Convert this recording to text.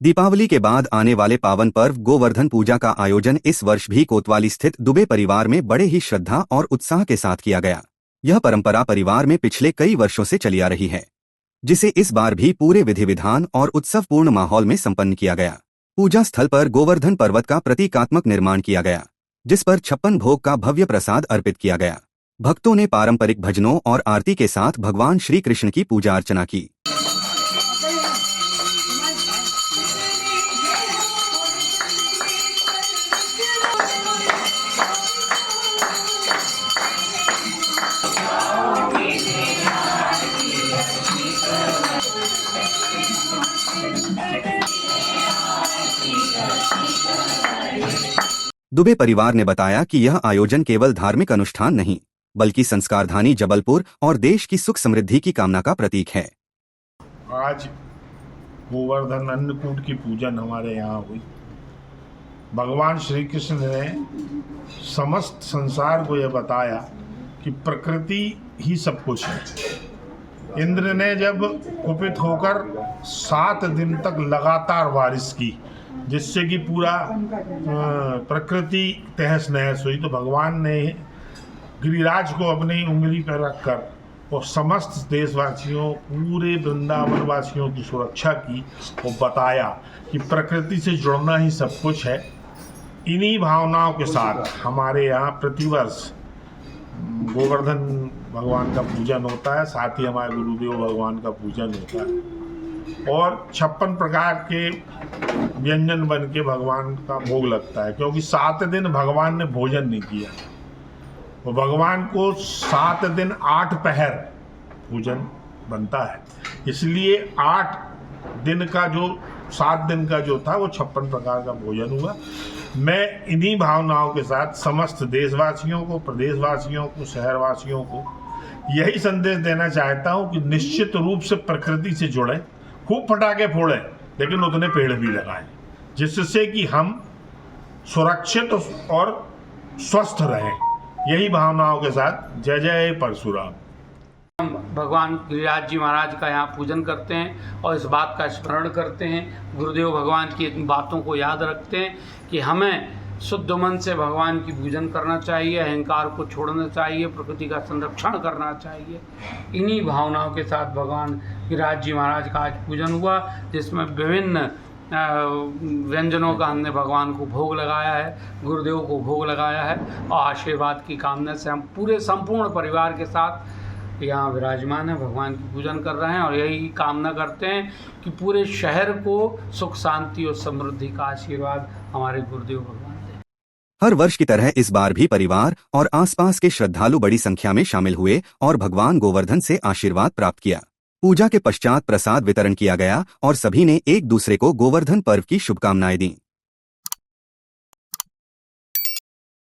दीपावली के बाद आने वाले पावन पर्व गोवर्धन पूजा का आयोजन इस वर्ष भी कोतवाली स्थित दुबे परिवार में बड़े ही श्रद्धा और उत्साह के साथ किया गया। यह परंपरा परिवार में पिछले कई वर्षों से चली आ रही है, जिसे इस बार भी पूरे विधि विधान और उत्सवपूर्ण माहौल में संपन्न किया गया। पूजा स्थल पर गोवर्धन पर्वत का प्रतीकात्मक निर्माण किया गया, जिस पर 56 भोग का भव्य प्रसाद अर्पित किया गया। भक्तों ने पारंपरिक भजनों और आरती के साथ भगवान श्री कृष्ण की पूजा अर्चना की। दुबे परिवार ने बताया कि यह आयोजन केवल धार्मिक अनुष्ठान नहीं, बल्कि संस्कारधानी जबलपुर और देश की सुख समृद्धि की कामना का प्रतीक है। आज गोवर्धन अन्नकूट की पूजन हमारे यहाँ हुई। भगवान श्री कृष्ण ने समस्त संसार को यह बताया कि प्रकृति ही सब कुछ है। इंद्र ने जब कुपित होकर 7 दिन तक लगातार बारिश की, जिससे कि पूरा प्रकृति तहस नहस हुई, तो भगवान ने गिरिराज को अपनी उंगली पर रखकर और समस्त देशवासियों, पूरे वृंदावन वासियों की सुरक्षा की और बताया कि प्रकृति से जुड़ना ही सब कुछ है। इन्हीं भावनाओं के साथ हमारे यहाँ प्रतिवर्ष गोवर्धन भगवान का पूजन होता है, साथ ही हमारे गुरुदेव भगवान का पूजन होता है और 56 प्रकार के व्यंजन बन के भगवान का भोग लगता है, क्योंकि 7 दिन भगवान ने भोजन नहीं किया। तो भगवान को 7 दिन 8 पहर भोजन बनता है, इसलिए 8 दिन का जो 7 दिन का जो था वो 56 प्रकार का भोजन हुआ। मैं इन्हीं भावनाओं के साथ समस्त देशवासियों को, प्रदेशवासियों को, शहरवासियों को यही संदेश देना चाहता हूँ कि निश्चित रूप से प्रकृति से जुड़े, खूब पटाखे फोड़े, लेकिन उतने पेड़ भी लगाएं, जिससे कि हम सुरक्षित और स्वस्थ रहें। यही भावनाओं के साथ जय जय परशुराम। हम भगवान गिरिराज जी महाराज का यहाँ पूजन करते हैं और इस बात का स्मरण करते हैं, गुरुदेव भगवान की बातों को याद रखते हैं कि हमें शुद्ध मन से भगवान की पूजन करना चाहिए, अहंकार को छोड़ना चाहिए, प्रकृति का संरक्षण करना चाहिए। इन्हीं भावनाओं के साथ भगवान गिरिराज जी महाराज का आज पूजन हुआ, जिसमें विभिन्न व्यंजनों का हमने भगवान को भोग लगाया है, गुरुदेव को भोग लगाया है और आशीर्वाद की कामना से हम पूरे संपूर्ण परिवार के साथ यहाँ विराजमान है, भगवान की पूजन कर रहे हैं और यही कामना करते हैं कि पूरे शहर को सुख शांति और समृद्धि का आशीर्वाद हमारे गुरुदेव भगवान दें। हर वर्ष की तरह इस बार भी परिवार और आसपास के श्रद्धालु बड़ी संख्या में शामिल हुए और भगवान गोवर्धन से आशीर्वाद प्राप्त किया। पूजा के पश्चात प्रसाद वितरण किया गया और सभी ने एक दूसरे को गोवर्धन पर्व की शुभकामनाएं दी।